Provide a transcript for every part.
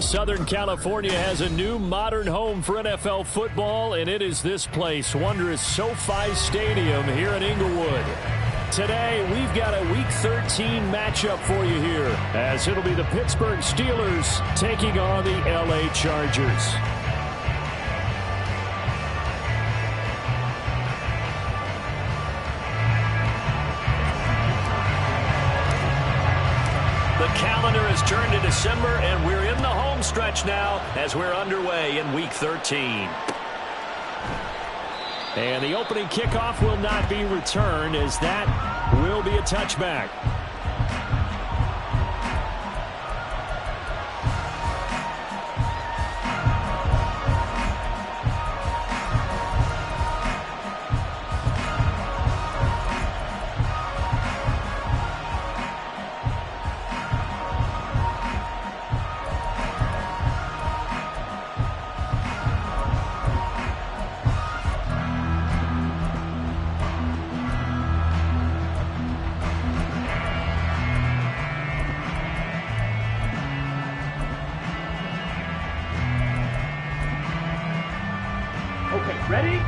Southern California has a new modern home for NFL football, and it is this place, wondrous SoFi Stadium here in Inglewood. Today, we've got a Week 13 matchup for you here, as it'll be the Pittsburgh Steelers taking on the LA Chargers. The calendar has turned to December, and we're in the home stretch now as we're underway in Week 13. And the opening kickoff will not be returned, as that will be a touchback. Ready?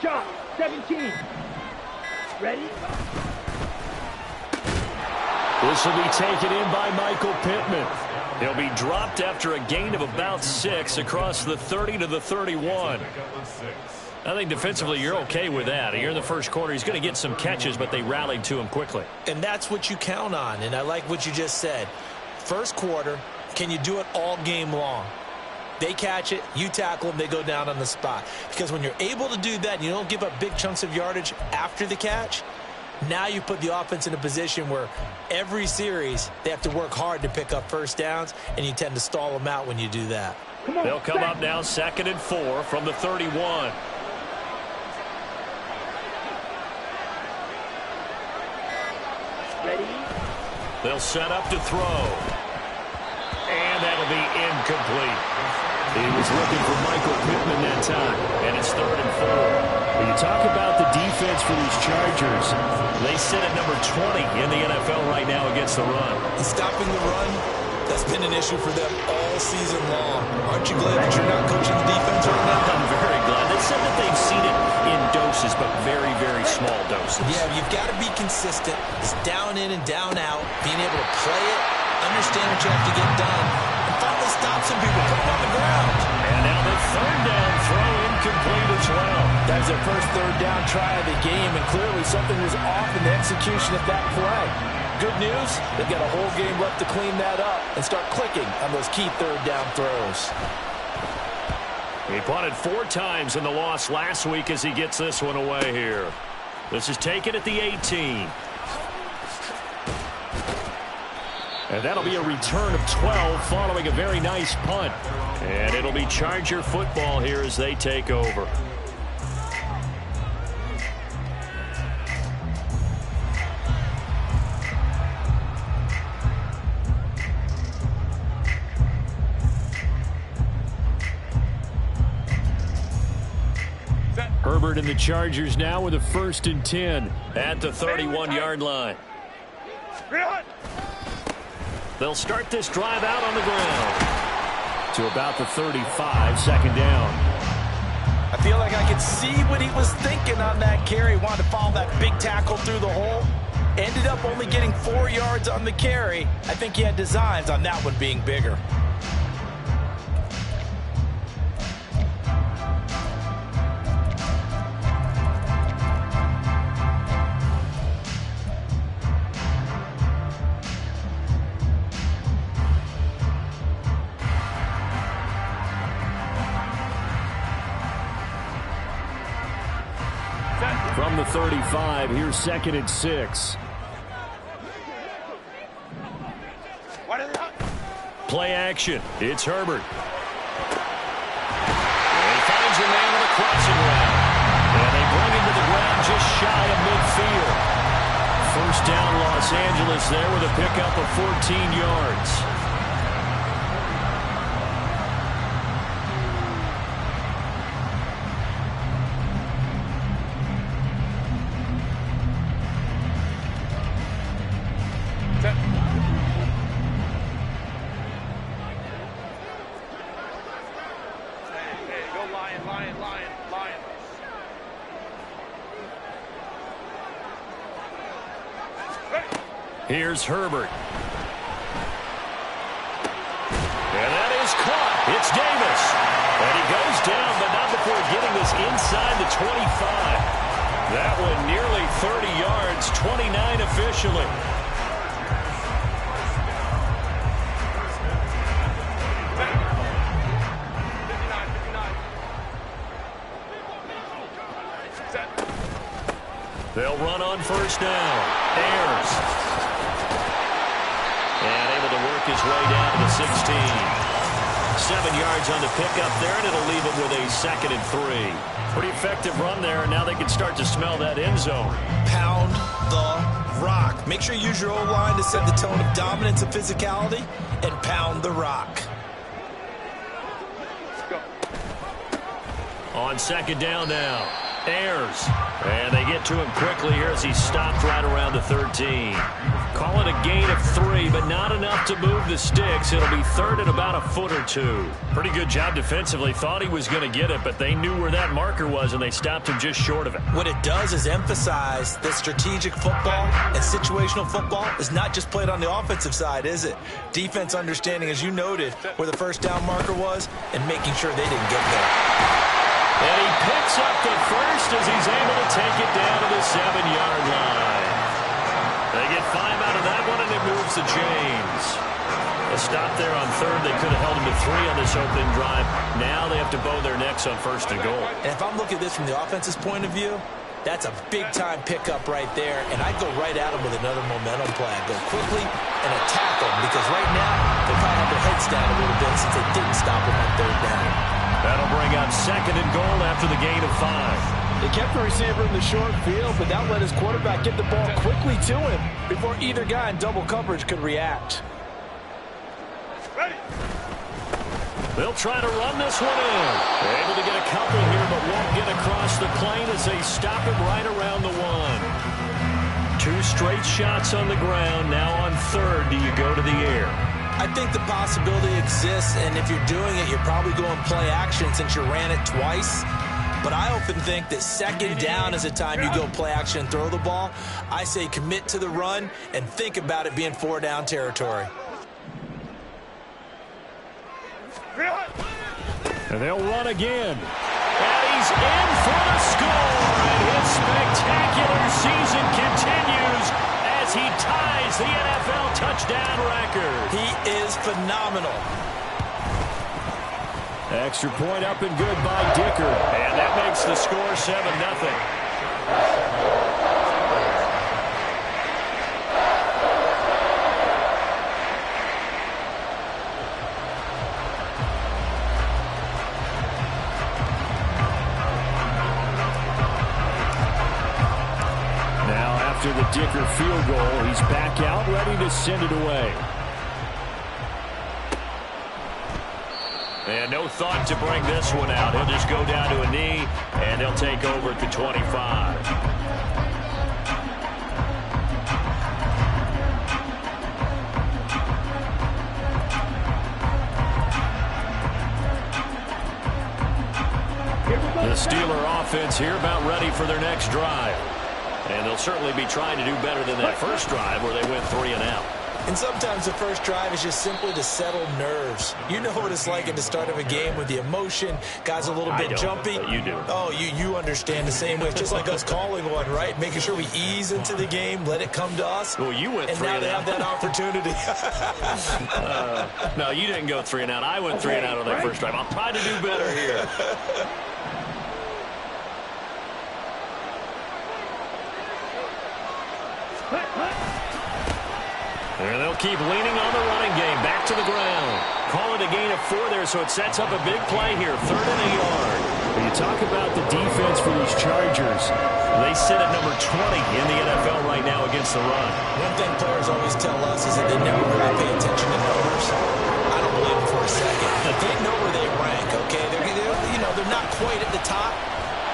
Jump, 17. Ready? This will be taken in by Michael Pittman. He'll be dropped after a gain of about 6 across the 30 to the 31. I think defensively you're okay with that. Here in the first quarter, he's going to get some catches, but they rallied to him quickly. And that's what you count on, and I like what you just said. First quarter, can you do it all game long? They catch it, you tackle them, they go down on the spot. Because when you're able to do that, and you don't give up big chunks of yardage after the catch, now you put the offense in a position where every series they have to work hard to pick up first downs, and you tend to stall them out when you do that. They'll come up now 2nd and 4 from the 31. Ready? They'll set up to throw. And that'll be incomplete. He was looking for Michael Pittman that time, and it's 3rd and 4. When you talk about the defense for these Chargers, they sit at number 20 in the NFL right now against the run. And stopping the run, that's been an issue for them all season long. Aren't you glad that you're not coaching the defense right now? I'm very glad. They said that they've seen it in doses, but very, very small doses. Yeah, you've got to be consistent. It's down in and down out, being able to play it, understand what you have to get done, and finally stop some people, put them on the ground. And now the 3rd down throw incomplete as well. That's their first 3rd down try of the game, and clearly something was off in the execution of that play. Good news, they've got a whole game left to clean that up and start clicking on those key 3rd down throws. He punted 4 times in the loss last week as he gets this one away here. This is taken at the 18. And that'll be a return of 12 following a very nice punt. And it'll be Charger football here as they take over. Herbert and the Chargers now with a 1st and 10 at the 31-yard line. They'll start this drive out on the ground to about the 35, 2nd down. I feel like I could see what he was thinking on that carry. Wanted to follow that big tackle through the hole. Ended up only getting 4 yards on the carry. I think he had designs on that one being bigger. From the 35, here's 2nd and 6. Play action. It's Herbert. And he finds a man with a crossing route. And they bring him to the ground just shy of midfield. 1st down, Los Angeles there with a pickup of 14 yards. Here's Herbert. And that is caught. It's Davis. And he goes down, but not before getting this inside the 25. That one nearly 30 yards, 29 officially. They'll run on first down. Ayers. And able to work his way down to the 16. 7 yards on the pickup there, and it'll leave him with a 2nd and 3. Pretty effective run there, and now they can start to smell that end zone. Pound the rock. Make sure you use your O-line to set the tone of dominance and physicality, and pound the rock. On 2nd down now. Ayers. And they get to him quickly here as he stopped right around the 13. Call it a gain of 3, but not enough to move the sticks. It'll be 3rd and about a foot or 2. Pretty good job defensively. Thought he was going to get it, but they knew where that marker was, and they stopped him just short of it. What it does is emphasize that strategic football and situational football is not just played on the offensive side, is it? Defense understanding, as you noted, where the first down marker was and making sure they didn't get there. And he picks up the first as he's able to take it down to the 7-yard line. They get 5 out of that one, and it moves to James. A stop there on 3rd. They could have held him to 3 on this opening drive. Now they have to bow their necks on 1st and goal. And if I'm looking at this from the offense's point of view, that's a big-time pickup right there, and I'd go right at him with another momentum play. I'd go quickly and attack them, because right now they probably have their heads down a little bit since they didn't stop him on 3rd down. That'll bring up 2nd and goal after the gain of 5. They kept the receiver in the short field, but that let his quarterback get the ball quickly to him before either guy in double coverage could react. Ready. They'll try to run this one in. They're able to get a couple here, but won't get across the plane as they stop him right around the 1. 2 straight shots on the ground. Now on 3rd, do you go to the air? I think the possibility exists, and if you're doing it, you're probably going play action since you ran it twice. But I often think that 2nd down is a time you go play action and throw the ball. I say commit to the run and think about it being 4-down territory. And they'll run again. And he's in for the score. And his spectacular season continues as he ties the NFL touchdown record. He is phenomenal. Extra point up and good by Dicker. And that makes the score 7-0. After the Dicker field goal, he's back out, ready to send it away. And no thought to bring this one out. He'll just go down to a knee, and he'll take over at the 25. The Steeler offense here about ready for their next drive. And they'll certainly be trying to do better than that first drive where they went 3 and out. And sometimes the first drive is just simply to settle nerves. You know what it's like at the start of a game with the emotion. Guys a little bit jumpy. But you do. Oh, you understand the same way. It's just like us calling one, right? Making sure we ease into the game, let it come to us. Well, you went 3 and out. And now they have that opportunity. No, you didn't go 3 and out. I went 3 and out on that first drive. I'll try to do better here. And they'll keep leaning on the running game. Back to the ground. Call it a gain of 4 there, so it sets up a big play here. 3rd and a yard. When you talk about the defense for these Chargers, they sit at number 20 in the NFL right now against the run. One thing players always tell us is that they never really pay attention to numbers. I don't believe it for a second. They know where they rank, okay? They're not quite at the top,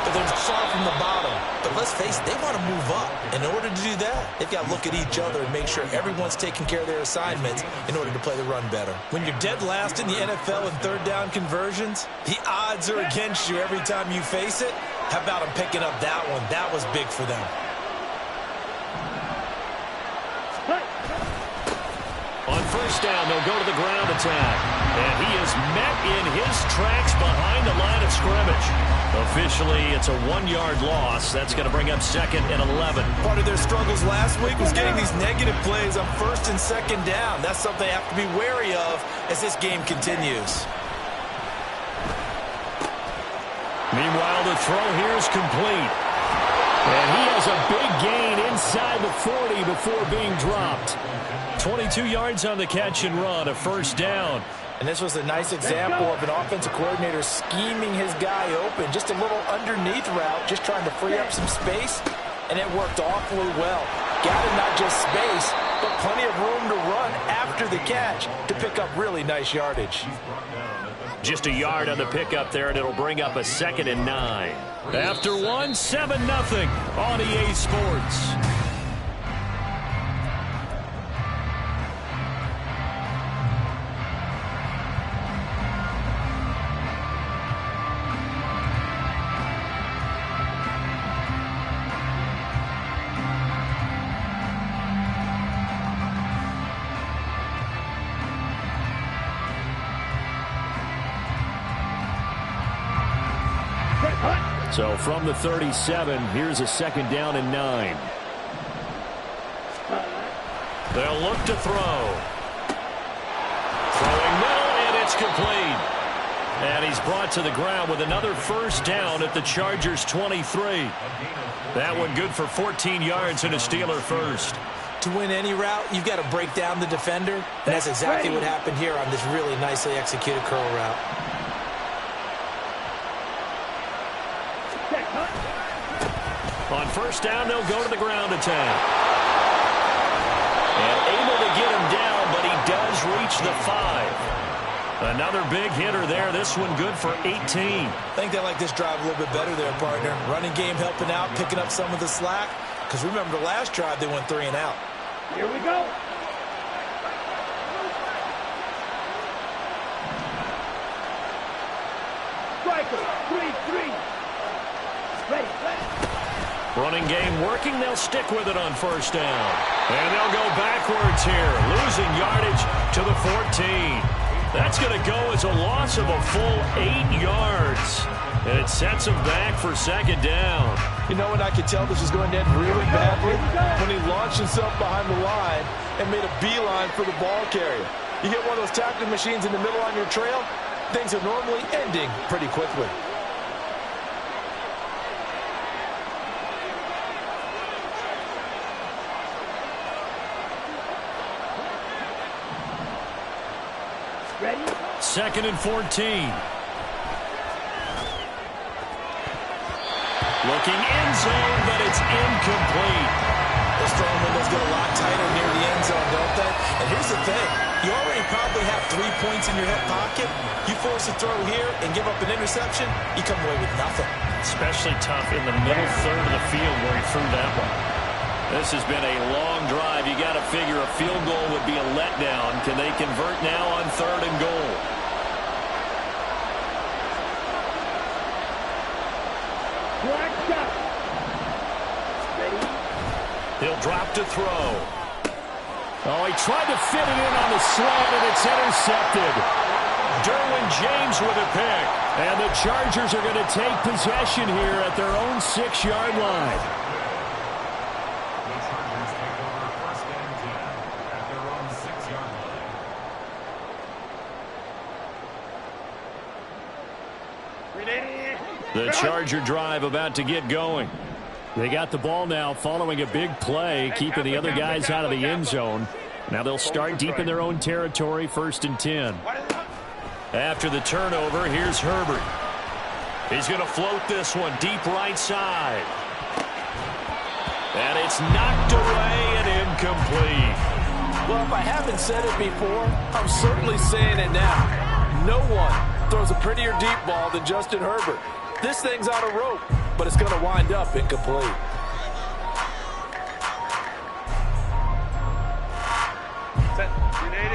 but they're far from the bottom. But But let's face it, they want to move up. In order to do that, they've got to look at each other and make sure everyone's taking care of their assignments in order to play the run better. When you're dead last in the NFL in third down conversions, the odds are against you every time you face it. How about them picking up that one? That was big for them. On first down, they'll go to the ground attack. And he is met in his tracks behind the line of scrimmage. Officially, it's a 1-yard loss. That's going to bring up 2nd and 11. Part of their struggles last week was getting these negative plays on first and second down. That's something they have to be wary of as this game continues. Meanwhile, the throw here is complete. And he has a big gain inside the 40 before being dropped. 22 yards on the catch and run, a first down. And this was a nice example of an offensive coordinator scheming his guy open. Just a little underneath route, just trying to free up some space, and it worked awfully well. Got him not just space, but plenty of room to run after the catch to pick up really nice yardage. Just a yard on the pickup there, and it'll bring up a 2nd and 9. After 1, 7-0 on EA Sports. So from the 37, here's a 2nd down and 9. They'll look to throw. Throwing middle, and it's complete. And he's brought to the ground with another first down at the Chargers' 23. That one good for 14 yards and a Steeler first. To win any route, you've got to break down the defender, and that's exactly what happened here on this really nicely executed curl route. On first down, they'll go to the ground attack. And able to get him down, but he does reach the 5. Another big hitter there. This one good for 18. I think they like this drive a little bit better there, partner. Running game helping out, picking up some of the slack. Because remember, the last drive, they went 3 and out. Here we go. Striker, 3-3. Ready. Running game working. They'll stick with it on first down. And they'll go backwards here, losing yardage to the 14. That's going to go as a loss of a full 8 yards. And it sets him back for 2nd down. You know when I could tell this was going to end really badly? When he launched himself behind the line and made a beeline for the ball carrier. You get one of those tackling machines in the middle on your trail, things are normally ending pretty quickly. Ready? 2nd and 14. Looking end zone, but it's incomplete. Those throwing windows get a lot tighter near the end zone, don't they? And here's the thing. You already probably have 3 points in your hip pocket. You force a throw here and give up an interception, you come away with nothing. Especially tough in the middle third of the field where he threw that one. This has been a long drive. You got to figure a field goal would be a letdown. Can they convert now on 3rd and goal? Black shot. Ready? He'll drop to throw. Oh, he tried to fit it in on the slant, and it's intercepted. Derwin James with a pick. And the Chargers are going to take possession here at their own 6-yard line. The Charger drive about to get going. They got the ball now following a big play, keeping the other guys out of the end zone. Now they'll start deep in their own territory, 1st and 10. After the turnover, here's Herbert. He's going to float this one deep right side. And it's knocked away and incomplete. Well, if I haven't said it before, I'm certainly saying it now. No one throws a prettier deep ball than Justin Herbert. this thing's on a rope, but it's going to wind up incomplete.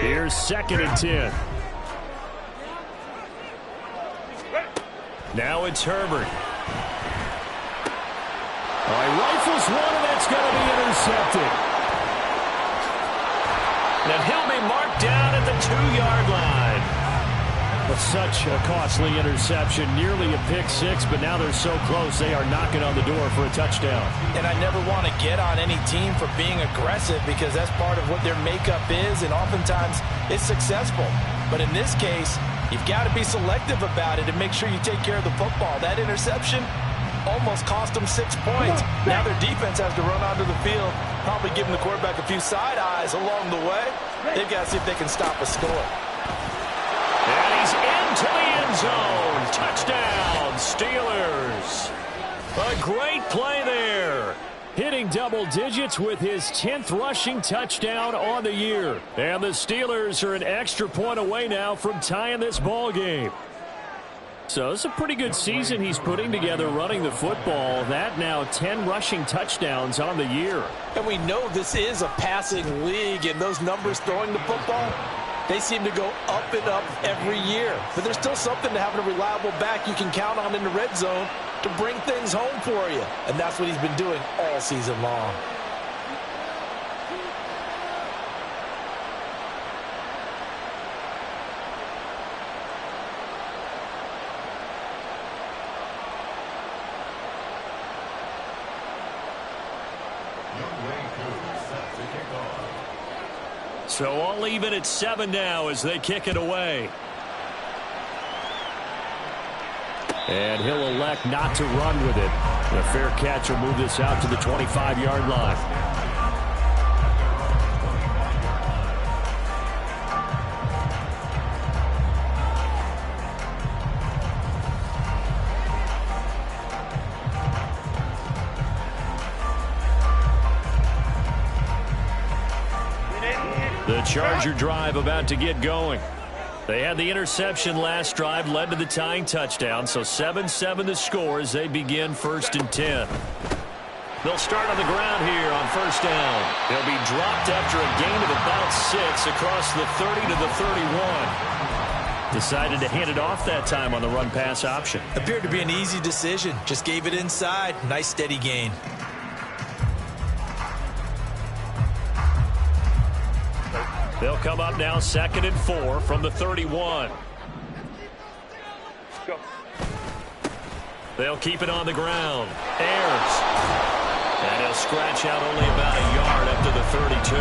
Here's 2nd and 10. Now it's Herbert. Oh, he rifles one, and that's going to be intercepted. And he'll be marked down at the 2-yard line. But such a costly interception, nearly a pick six, but now they're so close they are knocking on the door for a touchdown. And I never want to get on any team for being aggressive because that's part of what their makeup is, and oftentimes it's successful. But in this case, you've got to be selective about it and make sure you take care of the football. That interception almost cost them 6 points. Now their defense has to run onto the field, probably giving the quarterback a few side eyes along the way. They've got to see if they can stop a score. And he's into the end zone. Touchdown, Steelers. A great play there. Hitting double digits with his 10th rushing touchdown on the year. And the Steelers are an extra point away now from tying this ball game. So it's a pretty good season he's putting together running the football. That now 10 rushing touchdowns on the year. And we know this is a passing league, and those numbers throwing the football, they seem to go up and up every year. But there's still something to having a reliable back you can count on in the red zone to bring things home for you. And that's what he's been doing all season long. So all even at 7 now as they kick it away. And he'll elect not to run with it. And a fair catch will move this out to the 25-yard line. The Charger drive about to get going. They had the interception last drive, led to the tying touchdown, so 7-7 the score as they begin 1st and 10. They'll start on the ground here on 1st down. They'll be dropped after a gain of about 6 across the 30 to the 31. Decided to hand it off that time on the run-pass option. Appeared to be an easy decision. Just gave it inside. Nice steady gain. They'll come up now 2nd and 4 from the 31. Go. They'll keep it on the ground. Ayers. And he'll scratch out only about a yard up to the 32.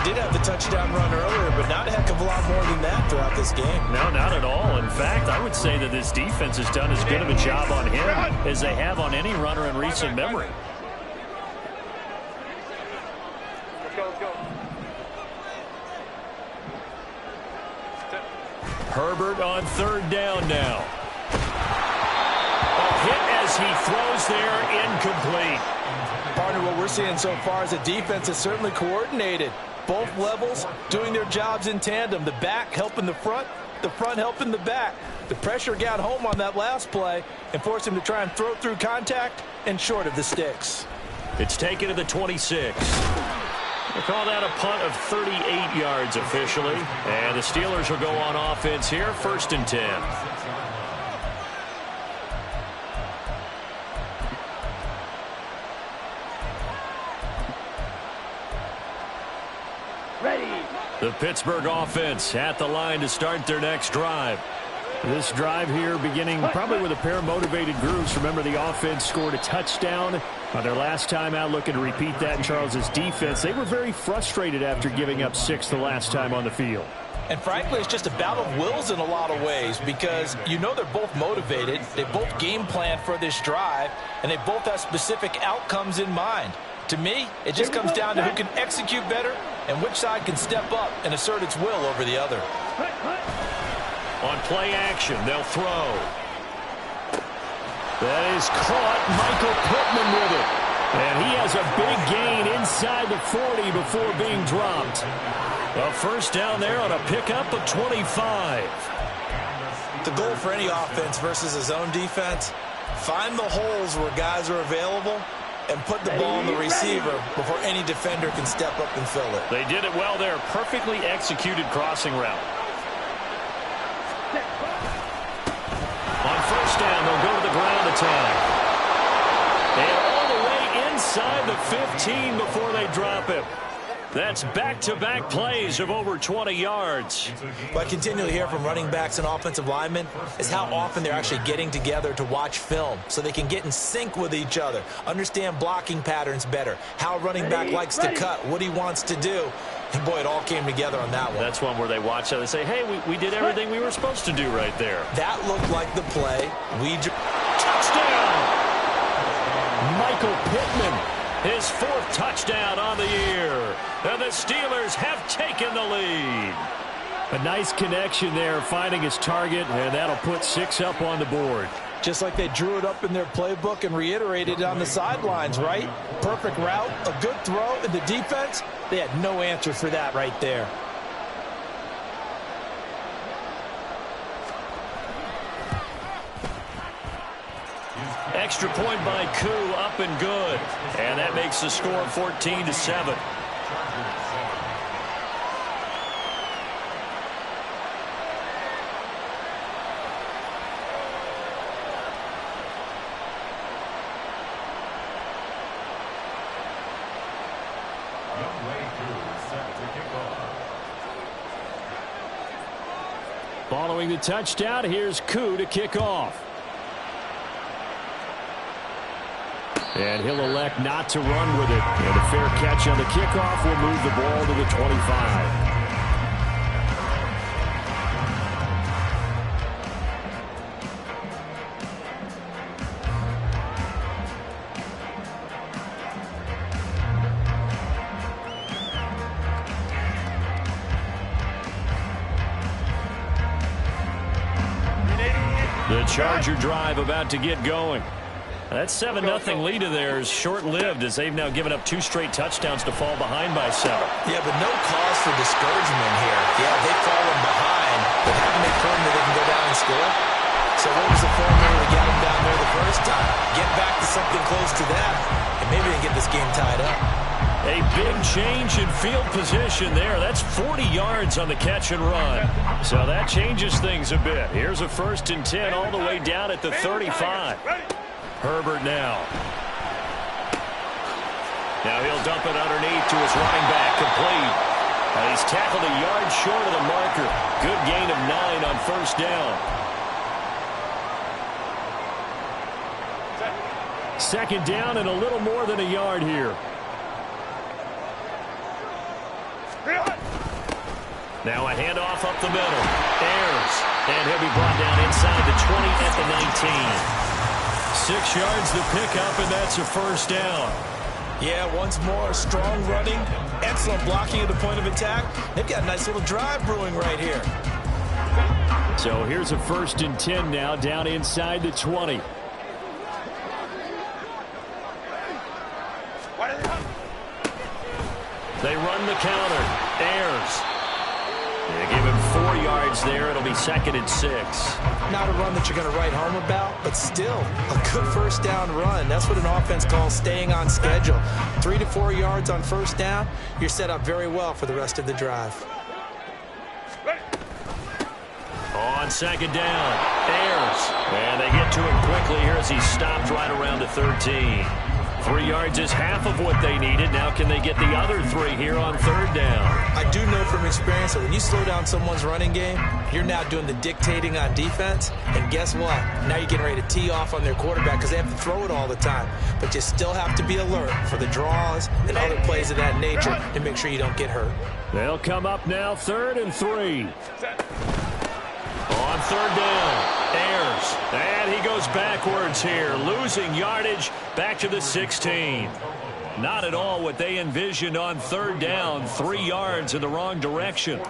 He did have the touchdown run earlier, but not a heck of a lot more than that throughout this game. No, not at all. In fact, I would say that this defense has done as good of a job on him as they have on any runner in recent memory. Let's go, let's go. Herbert on 3rd down now. A hit as he throws there, incomplete. Partner, what we're seeing so far is a defense that's certainly coordinated. Both levels doing their jobs in tandem. The back helping the front helping the back. The pressure got home on that last play and forced him to try and throw through contact and short of the sticks. It's taken to the 26. They call that a punt of 38 yards officially. And the Steelers will go on offense here, 1st and 10. Ready. The Pittsburgh offense at the line to start their next drive. This drive here beginning probably with a pair of motivated groups. Remember, the offense scored a touchdown on their last time out, looking to repeat that in Charles's defense. They were very frustrated after giving up 6 the last time on the field. And frankly, it's just a battle of wills in a lot of ways because you know they're both motivated. They both game plan for this drive, and they both have specific outcomes in mind. To me, it just comes down to who can execute better and which side can step up and assert its will over the other. On play action, they'll throw. That is caught. Michael Pittman with it. And he has a big gain inside the 40 before being dropped. A 1st down there on a pickup of 25. The goal for any offense versus his own defense, find the holes where guys are available and put the ball in the receiver before any defender can step up and fill it. They did it well there. Perfectly executed crossing route. On first down, they'll go to the ground attack. And all the way inside the 15 before they drop him. That's back-to-back plays of over 20 yards. What I continually hear from running backs and offensive linemen is how often they're actually getting together to watch film so they can get in sync with each other, understand blocking patterns better, how a running back likes to cut, what he wants to do. And, boy, it all came together on that one. That's one where they watch out and say, hey, we did everything we were supposed to do right there. That looked like the play. Touchdown! Michael Pittman. His 4th touchdown on the year. And the Steelers have taken the lead. A nice connection there, finding his target, and that'll put 6 up on the board. Just like they drew it up in their playbook and reiterated it on the sidelines, right? Perfect route, a good throw, and the defense, they had no answer for that right there. Extra point by Koo, up and good. And that makes the score 14-7. Following the touchdown, here's Koo to kick off. And he'll elect not to run with it. And a fair catch on the kickoff will move the ball to the 25. The Charger drive about to get going. That 7-0 lead of theirs short-lived as they've now given up 2 straight touchdowns to fall behind by 7. Yeah, but no cause for discouragement here. Yeah, they've fallen behind, but haven't they proven that they can go down and score? So what was the formula that got them down there the first time? Get back to something close to that, and maybe they can get this game tied up. A big change in field position there. That's 40 yards on the catch and run. So that changes things a bit. Here's a 1st and 10 all the way down at the 35. Herbert now. Now he'll dump it underneath to his running back, complete. And he's tackled a yard short of the marker. Good gain of 9 on first down. 2nd down and a little more than a yard here. Now a handoff up the middle. Ayers. And he'll be brought down inside the 20 at the 19. 6 yards to pick up, and that's a 1st down. Yeah, once more, strong running, excellent blocking at the point of attack. They've got a nice little drive brewing right here. So here's a 1st and 10 now, down inside the 20. They run the counter. Ayers. They give him 4 yards there. It'll be 2nd and 6. Not a run that you're going to write home about, but still a good 1st down run. That's what an offense calls staying on schedule. 3 to 4 yards on 1st down. You're set up very well for the rest of the drive. On 2nd down, Ayers. And they get to him quickly here as he stopped right around the 13. 3 yards is half of what they needed. Now can they get the other 3 here on 3rd down? I do know from experience that when you slow down someone's running game, you're now doing the dictating on defense. And guess what? Now you're getting ready to tee off on their quarterback because they have to throw it all the time. But you still have to be alert for the draws and other plays of that nature to make sure you don't get hurt. They'll come up now 3rd and 3. On 3rd down, Ayers. And he goes backwards here, losing yardage back to the 16. Not at all what they envisioned on 3rd down. 3 yards in the wrong direction.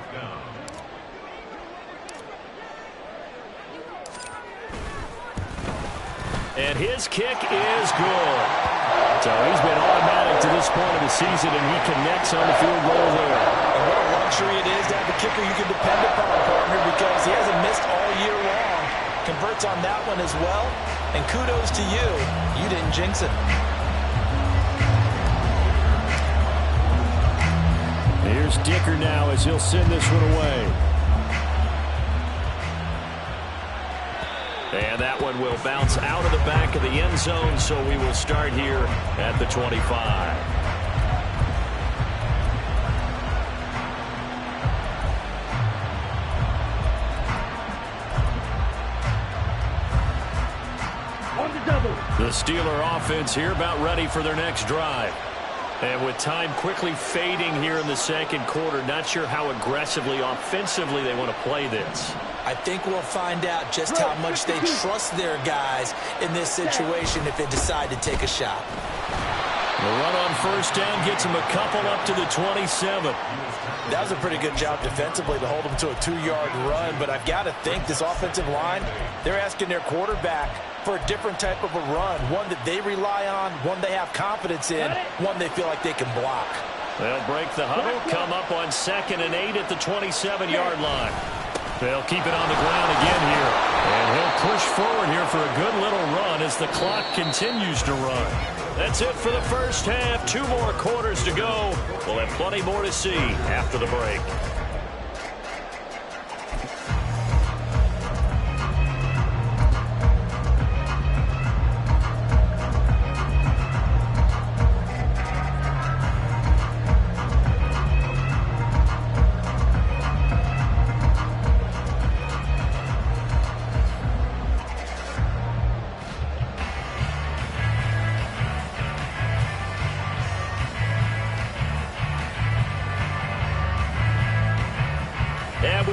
And his kick is good. So he's been automatic to this point of the season, and he connects on the field goal there. And what a luxury it is to have a kicker you can depend upon, partner, because he hasn't missed all year long. converts on that one as well. And kudos to you. You didn't jinx it. Here's Dicker now as he'll send this one away. And that one will bounce out of the back of the end zone, so we will start here at the 25. The Steeler offense here about ready for their next drive. And with time quickly fading here in the second quarter, not sure how aggressively, offensively they want to play this. I think we'll find out just how much they trust their guys in this situation if they decide to take a shot. The run on first down gets them a couple up to the 27. That was a pretty good job defensively to hold them to a 2-yard run, but I've got to think this offensive line, they're asking their quarterback for a different type of a run, one that they rely on, one they have confidence in, one they feel like they can block. They'll break the huddle, come up on 2nd and 8 at the 27-yard line. They'll keep it on the ground again here, and he'll push forward here for a good little run as the clock continues to run. That's it for the first half. 2 more quarters to go. We'll have plenty more to see after the break.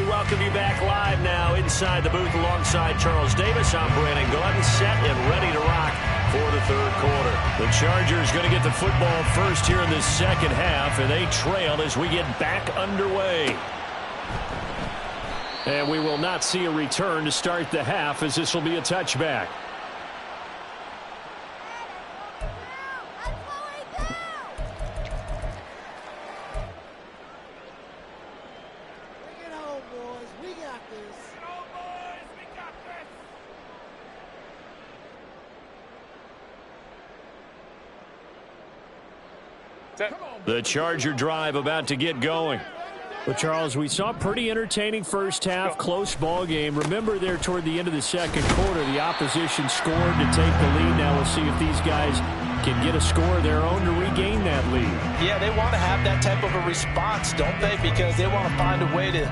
Welcome you back live now inside the booth alongside Charles Davis. I'm Brandon Gaudin, set and ready to rock for the third quarter. The Chargers going to get the football first here in this second half, and they trail as we get back underway. And we will not see a return to start the half, as this will be a touchback. The Charger drive about to get going. Well, Charles, we saw a pretty entertaining first half, close ball game. Remember there toward the end of the second quarter, the opposition scored to take the lead. Now we'll see if these guys can get a score of their own to regain that lead. Yeah, they want to have that type of a response, don't they? Because they want to find a way to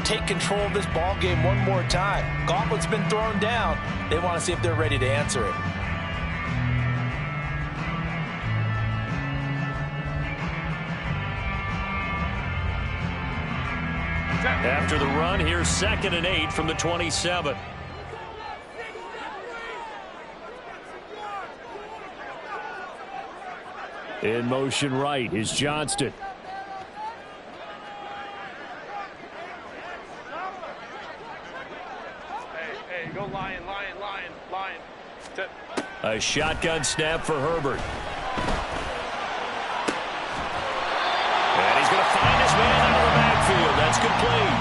take control of this ball game one more time. Gauntlet's been thrown down. They want to see if they're ready to answer it. After the run, here's 2nd and 8 from the 27. In motion right is Johnston. Hey, go Lion. A shotgun snap for Herbert. And he's going to find his man out of the backfield. That's complete.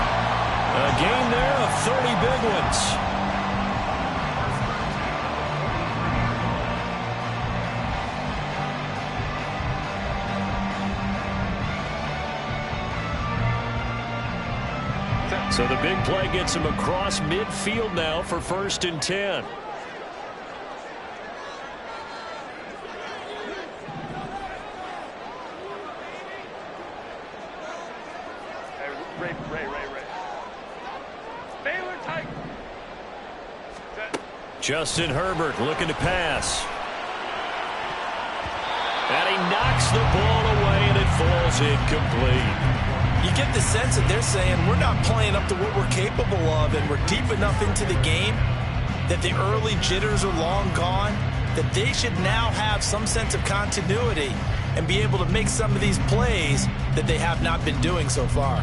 A gain there of 30 big ones. So the big play gets him across midfield now for 1st and 10. Baylor tight. Justin Herbert looking to pass. And he knocks the ball away, and it falls incomplete. You get the sense that they're saying we're not playing up to what we're capable of, and we're deep enough into the game that the early jitters are long gone, that they should now have some sense of continuity and be able to make some of these plays that they have not been doing so far.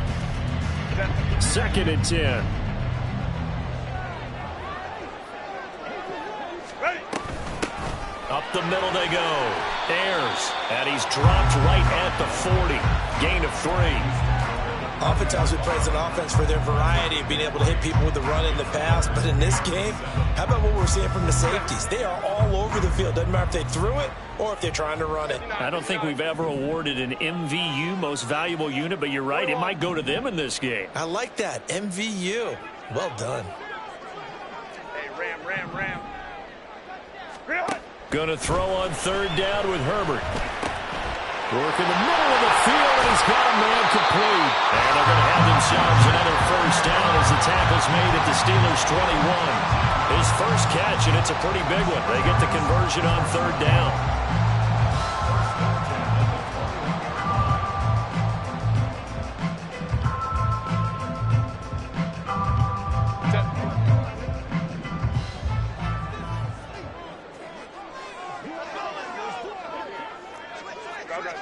2nd and 10. Up the middle they go. Ayers, and he's dropped right at the 40. Gain of 3. Oftentimes we praise an offense for their variety of being able to hit people with the run in the pass. But in this game, how about what we're seeing from the safeties? They are all over the field. Doesn't matter if they threw it or if they're trying to run it. I don't think we've ever awarded an MVU, most valuable unit, but you're right. It might go to them in this game. I like that. MVU. Well done. Hey, ram. Going to throw on third down with Herbert. Work in the middle of the field, and he's got a man complete. And they're going to have themselves another first down as the tackle's made at the Steelers' 21. His first catch, and it's a pretty big one. They get the conversion on third down.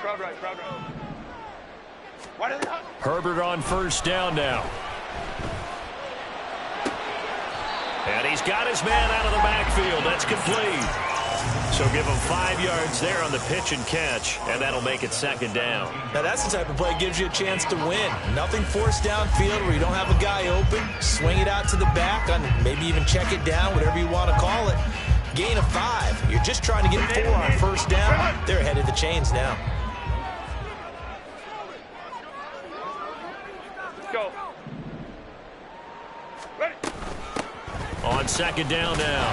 Crowd right. Herbert on first down now. And he's got his man out of the backfield. That's complete. So give him 5 yards there on the pitch and catch, and that'll make it second down. Now that's the type of play that gives you a chance to win. Nothing forced downfield where you don't have a guy open. Swing it out to the back, on maybe even check it down, whatever you want to call it. Gain of 5. You're just trying to get 4 on first down. They're ahead of the chains now. Go. Ready. On second down now.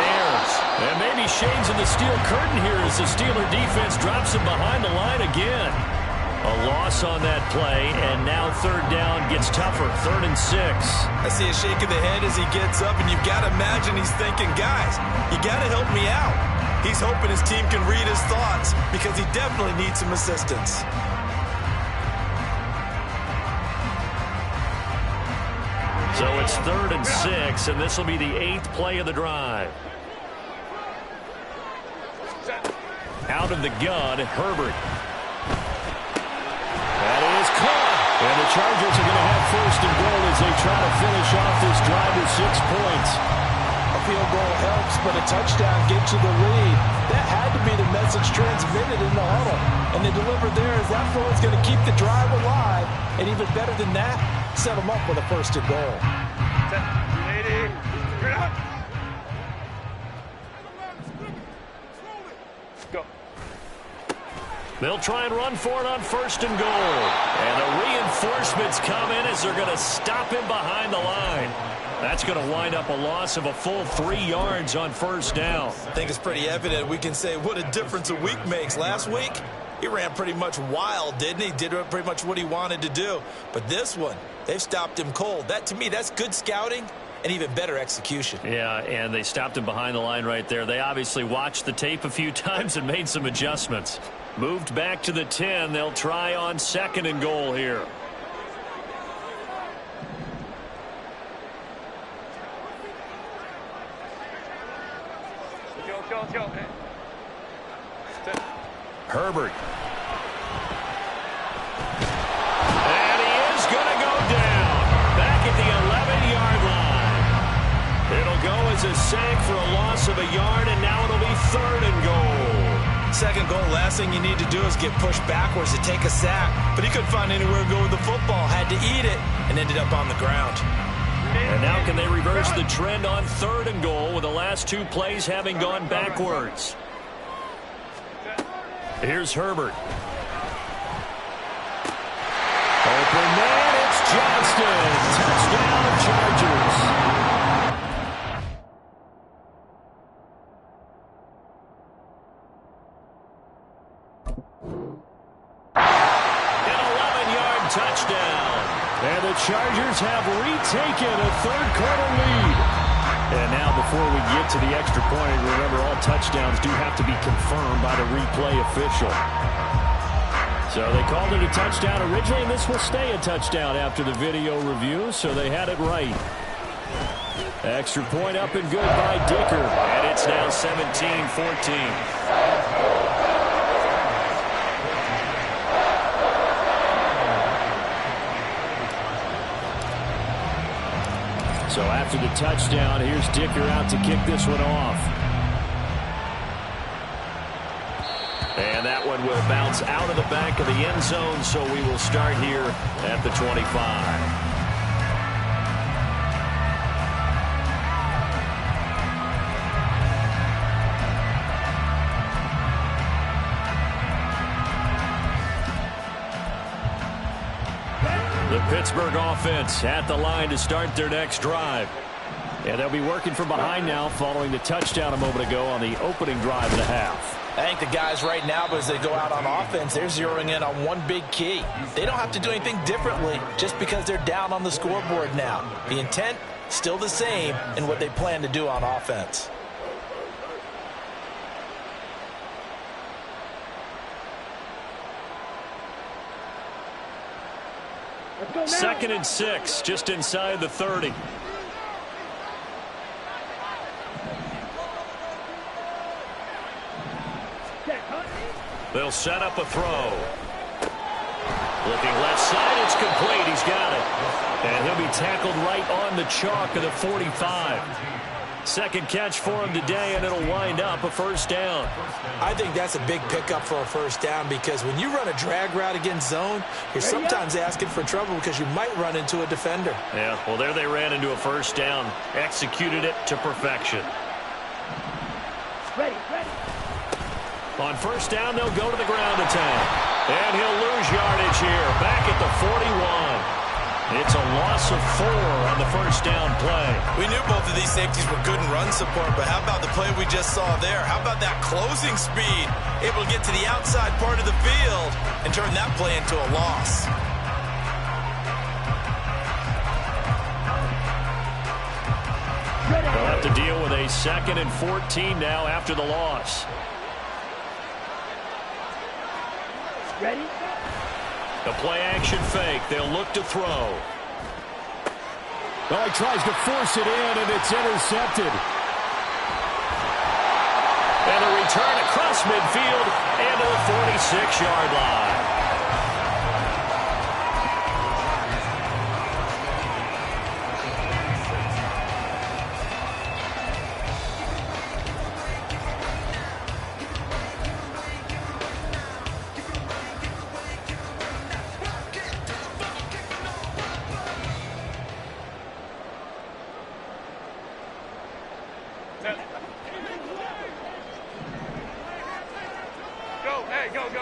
Ayers. And maybe shades in the steel curtain here as the Steeler defense drops him behind the line again. A loss on that play, and now third down gets tougher. 3rd and 6. I see a shake of the head as he gets up, and you've got to imagine he's thinking, guys, you got to help me out. He's hoping his team can read his thoughts because he definitely needs some assistance. So it's 3rd and 6, and this will be the 8th play of the drive. Out of the gun, Herbert. That is caught. And the Chargers are going to have 1st and goal as they try to finish off this drive with 6 points. A field goal helps, but a touchdown gets you the lead. That had to be the message transmitted in the huddle. And they delivered there as that throw is going to keep the drive alive. And even better than that, set them up with a 1st and goal. Set. Lady. Straight out. Go. They'll try and run for it on 1st and goal. And the reinforcements come in as they're going to stop him behind the line. That's going to wind up a loss of a full 3 yards on 1st down. I think it's pretty evident. We can say what a difference a week makes. Last week, he ran pretty much wild, didn't he? Did pretty much what he wanted to do. But this one, they've stopped him cold. That, to me, that's good scouting and even better execution. Yeah, and they stopped him behind the line right there. They obviously watched the tape a few times and made some adjustments. Moved back to the 10. They'll try on 2nd and goal here. Let's go. Hey. Herbert. And he is going to go down. Back at the 11-yard line. It'll go as a sack for a loss of a yard, and now it'll be 3rd and goal. 2nd goal, last thing you need to do is get pushed backwards to take a sack. But he couldn't find anywhere to go with the football. Had to eat it and ended up on the ground. And now can they reverse the trend on 3rd and goal with the last 2 plays having gone backwards? Here's Herbert. Open man, it's Johnston. Touchdown, Chargers. An 11-yard touchdown. And the Chargers have retaken a 3rd quarter lead. And now before we get to the extra point, remember all touchdowns do have to be confirmed by the replay official. So they called it a touchdown originally, and this will stay a touchdown after the video review, so they had it right. Extra point up and good by Dicker. And it's now 17-14. So after the touchdown, here's Dicker out to kick this one off. And that one will bounce out of the back of the end zone, so we will start here at the 25. The Pittsburgh offense at the line to start their next drive. And they'll be working from behind now following the touchdown a moment ago on the opening drive of the half. I think the guys right now, as they go out on offense, they're zeroing in on one big key. They don't have to do anything differently just because they're down on the scoreboard now. The intent, still the same in what they plan to do on offense. Second and 6, just inside the 30. They'll set up a throw. Looking left side, it's complete. He's got it. And he'll be tackled right on the chalk of the 45. Second catch for him today, and it'll wind up a first down. I think that's a big pickup for a first down because when you run a drag route against zone, you're sometimes asking for trouble because you might run into a defender. Yeah, well, there they ran into a first down. Executed it to perfection. Ready. On first down, they'll go to the ground attack. And he'll lose yardage here, back at the 41. It's a loss of 4 on the first down play. We knew both of these safeties were good in run support, but how about the play we just saw there? How about that closing speed? Able to get to the outside part of the field and turn that play into a loss. They'll have to deal with a 2nd and 14 now after the loss. Ready? The play-action fake. They'll look to throw. Oh, he tries to force it in, and it's intercepted. And a return across midfield and to the 46-yard line.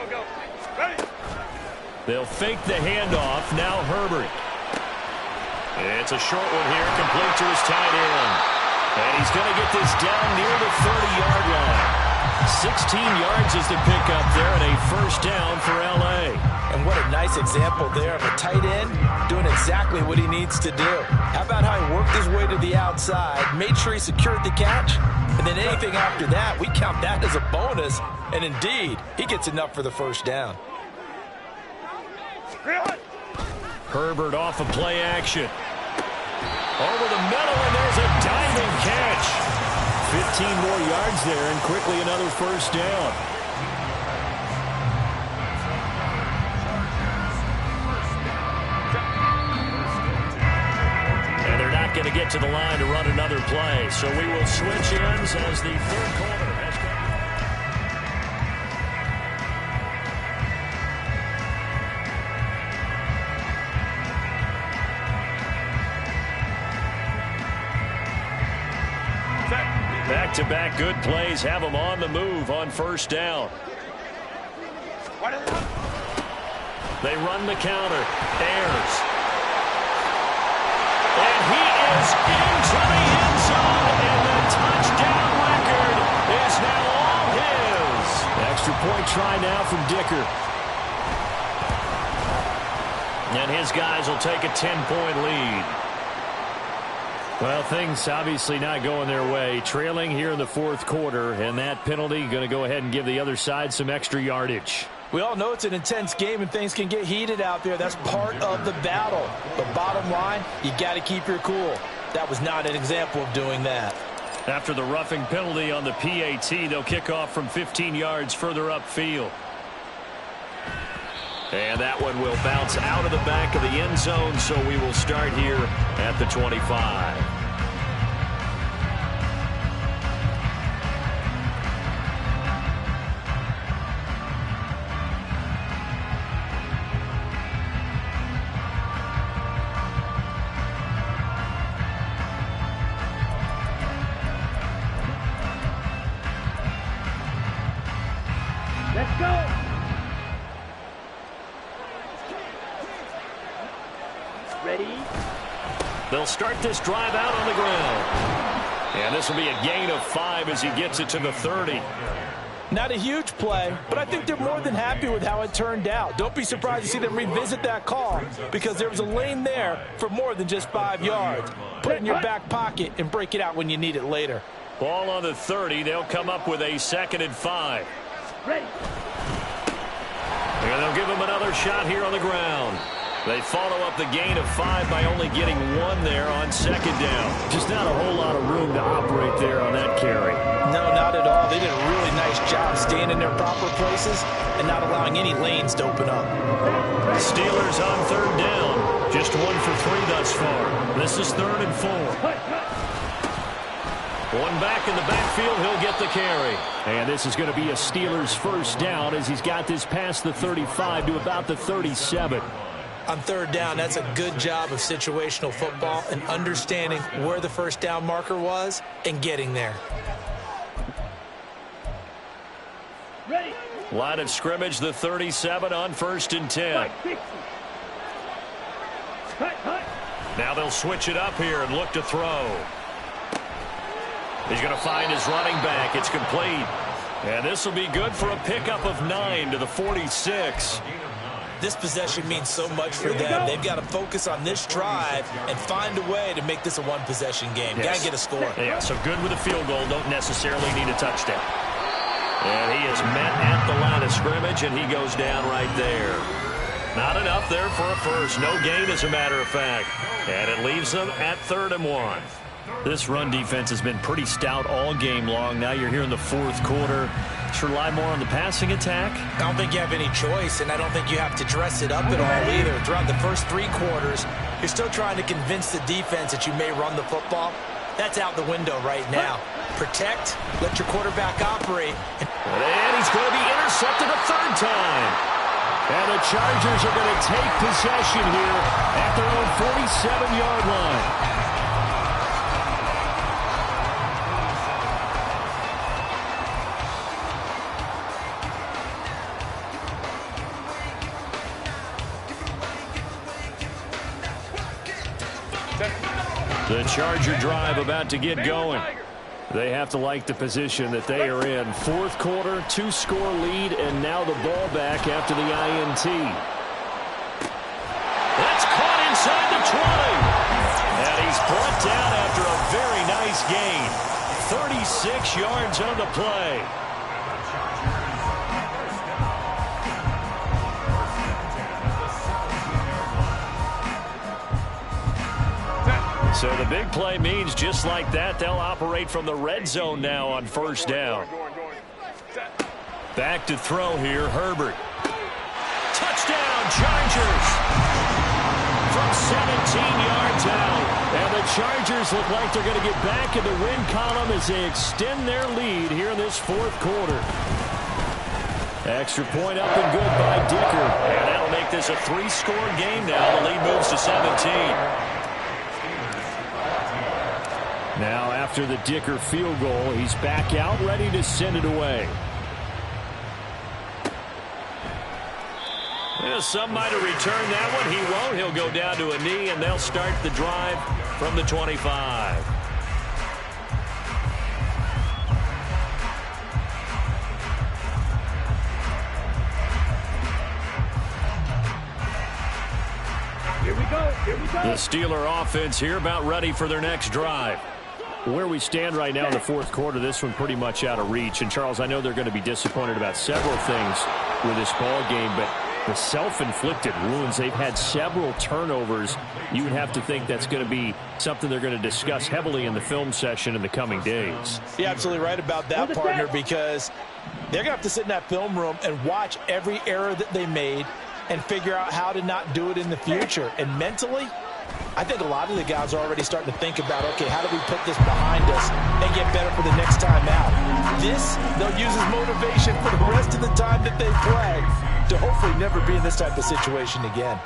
Go. Ready? They'll fake the handoff. Now Herbert. It's a short one here, complete to his tight end. And he's going to get this down near the 30-yard line. 16 yards is the pickup there, and a first down for L.A. And what a nice example there of a tight end doing exactly what he needs to do. How about how he worked his way to the outside, made sure he secured the catch, and then anything after that, we count that as a bonus. And indeed, he gets enough for the first down. Herbert off of play action. Over the middle, and there's a diving catch. 15 more yards there, and quickly another first down. And they're not going to get to the line to run another play, so we will switch ends as the third quarter has come. Back-to-back good plays have them on the move on first down. They run the counter. Ayers. And he is into the end zone, and the touchdown record is now all his. Extra point try now from Dicker. And his guys will take a 10-point lead. Well, things obviously not going their way. Trailing here in the fourth quarter, and that penalty going to go ahead and give the other side some extra yardage. We all know it's an intense game and things can get heated out there. That's part of the battle. But bottom line, you got to keep your cool. That was not an example of doing that. After the roughing penalty on the PAT, they'll kick off from 15 yards further upfield. And that one will bounce out of the back of the end zone, so we will start here at the 25. Let's go. Ready? They'll start this drive out on the ground. And this will be a gain of 5 as he gets it to the 30. Not a huge play, but I think they're more than happy with how it turned out. Don't be surprised to see them revisit that call because there was a lane there for more than just 5 yards. Put it in your back pocket and break it out when you need it later. Ball on the 30. They'll come up with a 2nd and 5. Ready. And they'll give him another shot here on the ground. They follow up the gain of 5 by only getting 1 there on 2nd down. Just not a whole lot of room to operate there on that carry. No, not at all. They did a really nice job staying in their proper places and not allowing any lanes to open up. Steelers on 3rd down. Just 1 for 3 thus far. This is 3rd and 4. One back in the backfield, he'll get the carry. And this is going to be a Steelers 1st down as he's got this past the 35 to about the 37. On 3rd down, that's a good job of situational football and understanding where the 1st down marker was and getting there. Ready. Line of scrimmage, the 37 on 1st and 10. Now they'll switch it up here and look to throw. He's going to find his running back. It's complete. And this will be good for a pickup of 9 to the 46. This possession means so much for them. They've got to focus on this drive and find a way to make this a one-possession game. Yes. Got to get a score. Yeah, so good with a field goal. Don't necessarily need a touchdown. And he is met at the line of scrimmage, and he goes down right there. Not enough there for a first. No gain, as a matter of fact. And it leaves them at 3rd and 1. This run defense has been pretty stout all game long. Now you're here in the 4th quarter. Should rely more on the passing attack? I don't think you have any choice, and I don't think you have to dress it up at all either. Throughout the first 3 quarters, you're still trying to convince the defense that you may run the football. That's out the window right now. Protect, let your quarterback operate. And he's going to be intercepted a 3rd time. And the Chargers are going to take possession here at their own 47-yard line. The Charger drive about to get going. They have to like the position that they are in. 4th quarter, 2-score lead, and now the ball back after the INT. That's caught inside the 20. And he's brought down after a very nice gain. 36 yards on the play. So the big play means just like that, they'll operate from the red zone now on 1st down. Back to throw here, Herbert. Touchdown, Chargers! From 17 yards out. And the Chargers look like they're going to get back in the win column as they extend their lead here in this 4th quarter. Extra point up and good by Dicker. And that'll make this a 3-score game now. The lead moves to 17. Now, after the Dicker field goal, he's back out, ready to send it away. Well, some might have returned that one. He won't. He'll go down to a knee, and they'll start the drive from the 25. Here we go. Here we go. The Steeler offense here about ready for their next drive. Where we stand right now in the 4th quarter, this one pretty much out of reach. And, Charles, I know they're going to be disappointed about several things with this ball game, but the self-inflicted wounds, they've had several turnovers. You would have to think that's going to be something they're going to discuss heavily in the film session in the coming days. You're absolutely right about that, partner, because they're going to have to sit in that film room and watch every error that they made and figure out how to not do it in the future. And mentally, I think a lot of the guys are already starting to think about, okay, how do we put this behind us and get better for the next time out? This, they'll use as motivation for the rest of the time that they play to hopefully never be in this type of situation again.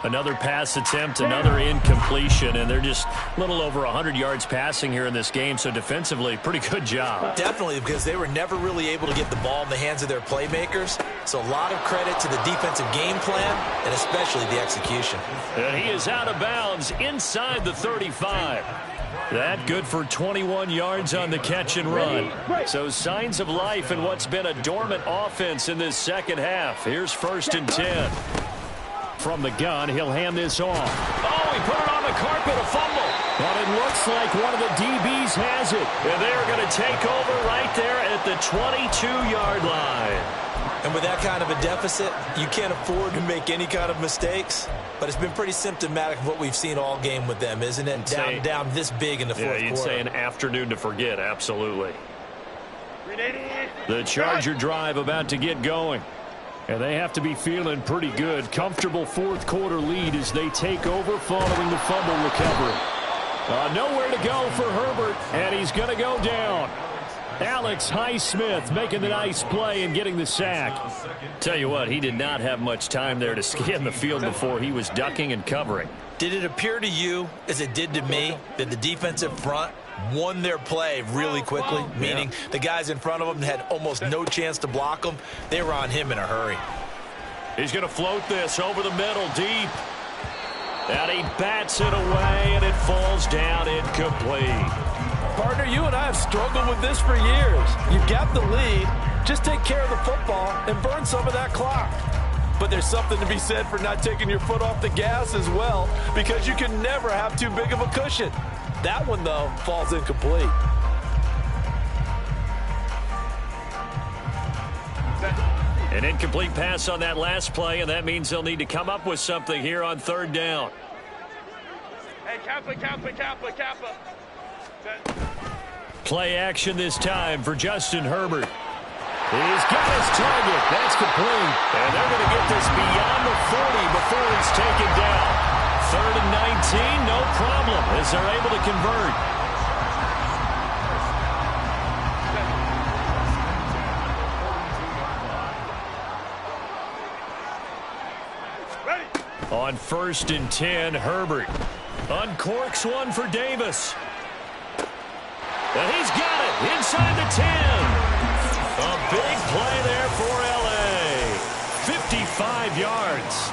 Another pass attempt, another incompletion, and they're just a little over 100 yards passing here in this game, so defensively, pretty good job. Definitely, because they were never really able to get the ball in the hands of their playmakers, so a lot of credit to the defensive game plan and especially the execution. And he is out of bounds inside the 35. That good for 21 yards on the catch and run. So signs of life in what's been a dormant offense in this second half. Here's 1st and 10. From the gun, he'll hand this off. Oh, he put it on the carpet, a fumble. But it looks like one of the DBs has it. And they're going to take over right there at the 22-yard line. And with that kind of a deficit, you can't afford to make any kind of mistakes. But it's been pretty symptomatic of what we've seen all game with them, isn't it? Down this big in the fourth quarter. Yeah, you'd say an afternoon to forget, absolutely. The Charger drive about to get going. And they have to be feeling pretty good. Comfortable fourth quarter lead as they take over following the fumble recovery. Nowhere to go for Herbert, and he's going to go down. Alex Highsmith making the nice play and getting the sack. Tell you what, he did not have much time there to scan the field before he was ducking and covering. Did it appear to you, as it did to me, that the defensive front won their play really quickly? Meaning the guys in front of them had almost no chance to block them. They were on him in a hurry. He's going to float this over the middle deep. And he bats it away, and it falls down incomplete. Partner, you and I have struggled with this for years. You've got the lead. Just take care of the football and burn some of that clock. But there's something to be said for not taking your foot off the gas as well, because you can never have too big of a cushion. That one, though, falls incomplete. An incomplete pass on that last play, and that means they'll need to come up with something here on 3rd down. Hey, Kappa. Play action this time for Justin Herbert. He's got his target. That's complete. And they're going to get this beyond the 40 before it's taken down. 3rd and 19, no problem, as they're able to convert. On 1st and 10, Herbert uncorks one for Davis. And he's got it inside the 10. A big play there for L.A. 55 yards.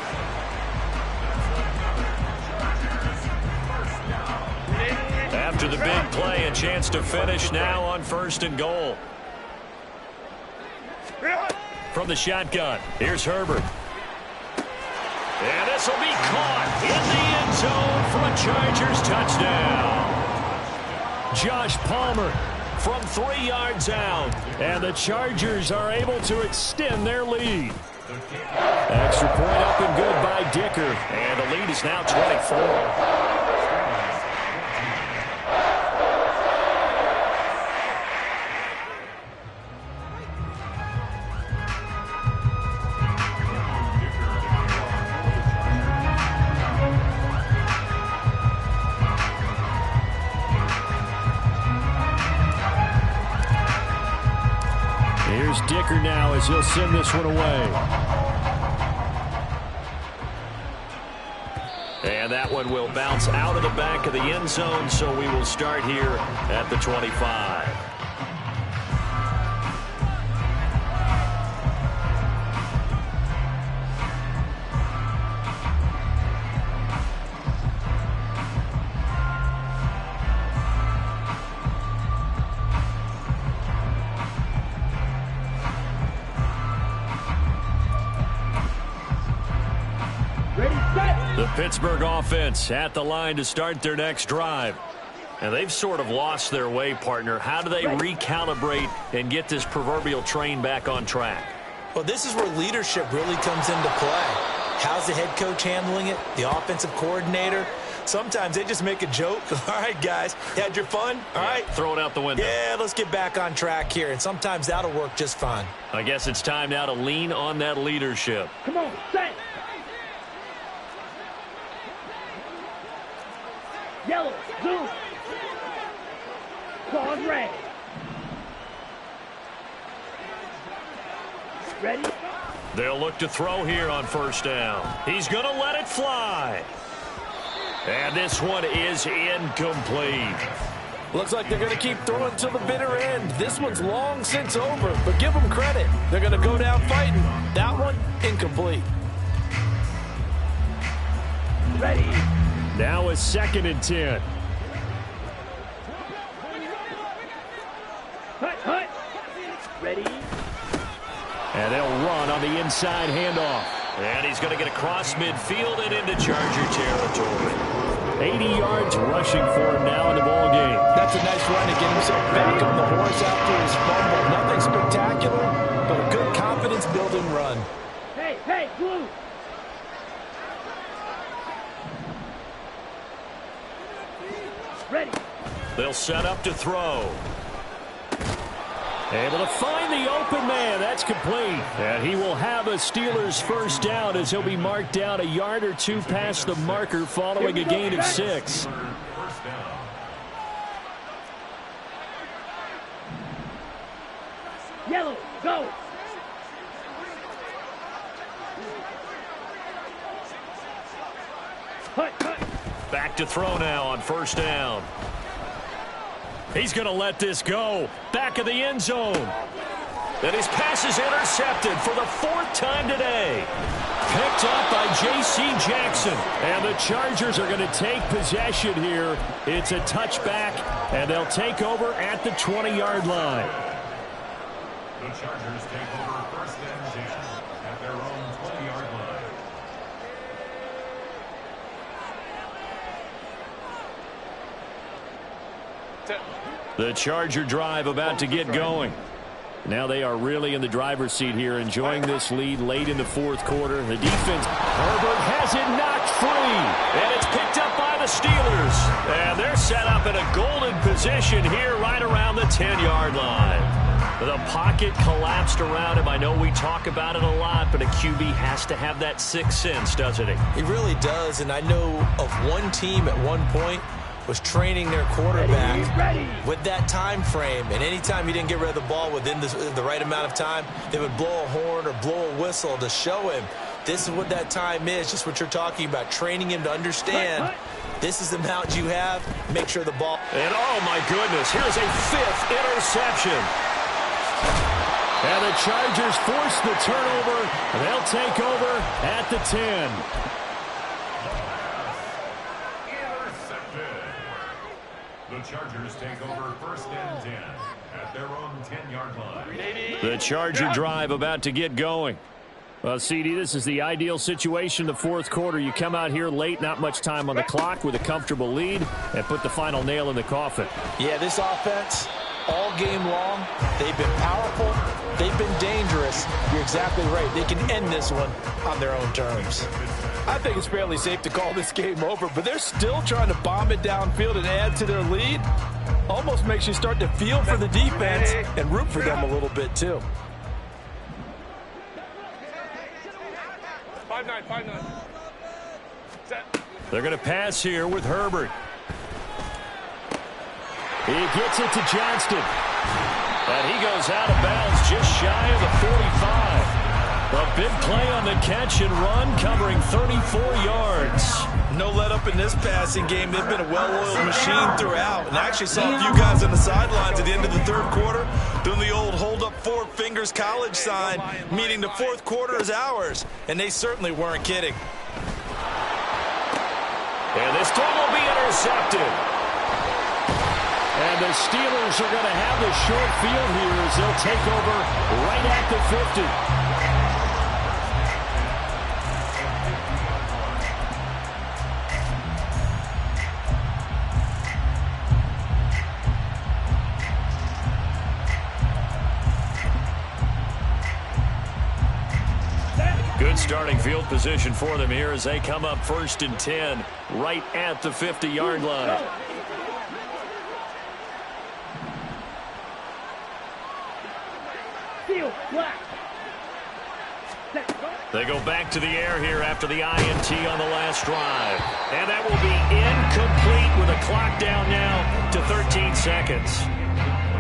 After the big play, a chance to finish now on 1st and goal. From the shotgun, here's Herbert. And this will be caught in the end zone for a Chargers touchdown. Josh Palmer from 3 yards out. And the Chargers are able to extend their lead. Extra point up and good by Dicker. And the lead is now 24. Dicker now as he'll send this one away. And that one will bounce out of the back of the end zone, so we will start here at the 25. The Pittsburgh offense at the line to start their next drive. And they've sort of lost their way, partner. How do they recalibrate and get this proverbial train back on track? Well, this is where leadership really comes into play. How's the head coach handling it? The offensive coordinator? Sometimes they just make a joke. All right, guys, had your fun? All right. Throw it out the window. Yeah, let's get back on track here. And sometimes that'll work just fine. I guess it's time now to lean on that leadership. Come on, set. Yellow, blue. Pause red. Ready? They'll look to throw here on first down. He's going to let it fly. And this one is incomplete. Looks like they're going to keep throwing till the bitter end. This one's long since over, but give them credit. They're going to go down fighting. That one, incomplete. Ready. Now a 2nd and 10. Hut. Ready. And they'll run on the inside handoff. And he's going to get across midfield and into Charger territory. 80 yards rushing for him now in the ball game. That's a nice run to get himself back on the horse after his fumble. Nothing spectacular, but a good confidence-building run. Hey, blue. Ready. They'll set up to throw. Able to find the open man. That's complete. And he will have a Steelers first down as he'll be marked down a yard or two past the marker following a gain of 6. Yellow, go. Hut. Back to throw now on first down. He's going to let this go. Back of the end zone. And his pass is intercepted for the 4th time today. Picked up by J.C. Jackson. And the Chargers are going to take possession here. It's a touchback, and they'll take over at the 20-yard line. The Chargers take over first and 10 at their own 20-yard line. The Charger drive about to get going. Now they are really in the driver's seat here, enjoying this lead late in the 4th quarter. The defense, Herbert has it knocked free, and it's picked up by the Steelers. And they're set up in a golden position here right around the 10-yard line. The pocket collapsed around him. I know we talk about it a lot, but a QB has to have that 6th sense, doesn't he? He really does, and I know of one team at one point was training their quarterback with that time frame, and anytime he didn't get rid of the ball within the right amount of time, they would blow a horn or blow a whistle to show him this is what that time is, just what you're talking about, training him to understand this is the amount you have, make sure the ball. And oh my goodness, here's a 5th interception. And the Chargers force the turnover. They'll take over at the 10. The Chargers take over first and 10 at their own 10-yard line. The Charger drive about to get going. Well, CD, this is the ideal situation, the 4th quarter. You come out here late, not much time on the clock, with a comfortable lead, and put the final nail in the coffin. Yeah, this offense, all game long, they've been powerful, they've been dangerous. You're exactly right. They can end this one on their own terms. I think it's fairly safe to call this game over, but they're still trying to bomb it downfield and add to their lead. Almost makes you start to feel for the defense and root for them a little bit, too. 5-9. Set. They're going to pass here with Herbert. He gets it to Johnston. And he goes out of bounds just shy of the 45. A big play on the catch and run, covering 34 yards. No let up in this passing game. They've been a well-oiled machine throughout. And I actually saw a few guys on the sidelines at the end of the 3rd quarter doing the old hold up 4 fingers college sign, meaning the 4th quarter is ours. And they certainly weren't kidding. And this throw will be intercepted. And the Steelers are going to have the short field here as they'll take over right at the 50. Good starting field position for them here as they come up 1st and 10 right at the 50-yard line. They go back to the air here after the INT on the last drive. And that will be incomplete with a clock down now to 13 seconds.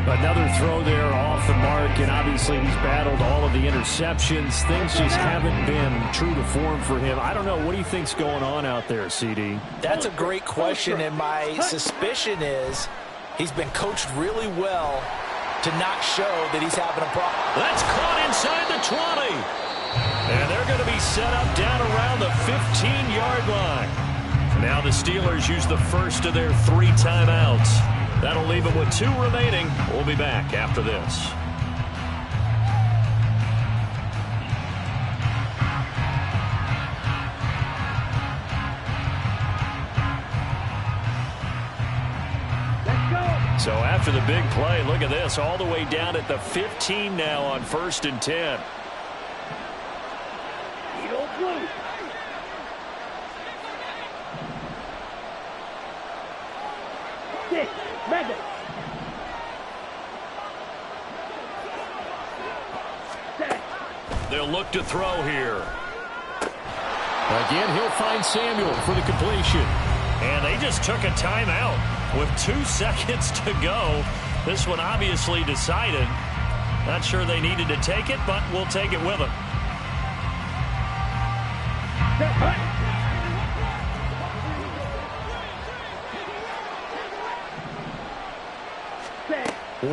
Another throw there off the mark, and obviously he's battled all of the interceptions. Things just haven't been true to form for him. I don't know. What do you think's going on out there, CD? That's a great question, and my suspicion is he's been coached really well to not show that he's having a problem. That's caught inside the 20. And they're going to be set up down around the 15-yard line. Now the Steelers use the first of their 3 timeouts. That'll leave them with 2 remaining. We'll be back after this. So after the big play, look at this, all the way down at the 15 now on 1st and 10. They'll look to throw here. Again, he'll find Samuel for the completion. And they just took a timeout with 2 seconds to go. This one obviously decided. Not sure they needed to take it, but we'll take it with them.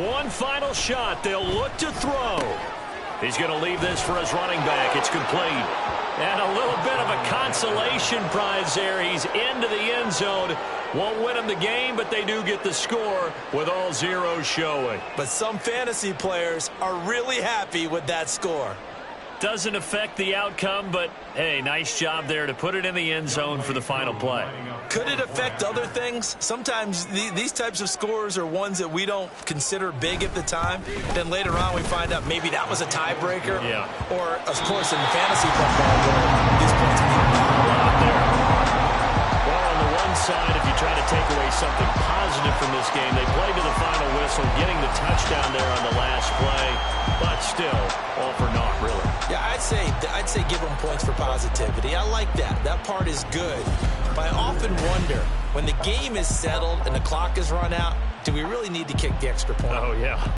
One final shot. They'll look to throw. He's going to leave this for his running back. It's complete. And a little bit of a consolation prize there. He's into the end zone. Won't win them the game, but they do get the score with all zeros showing. But some fantasy players are really happy with that score. Doesn't affect the outcome, but, hey, nice job there to put it in the end zone for the final play. Could it affect other things? Sometimes these types of scores are ones that we don't consider big at the time. Then later on we find out maybe that was a tiebreaker. Yeah. Or, of course, in the fantasy football world, these points mean a lot there. Well, on the one side, if you try to take away something positive from this game, they played to the final whistle, getting the touchdown there on the last play. But still, all for naught, really. Yeah, I'd say give them points for positivity. I like that. That part is good. But I often wonder, when the game is settled and the clock is run out, do we really need to kick the extra point? Oh, yeah.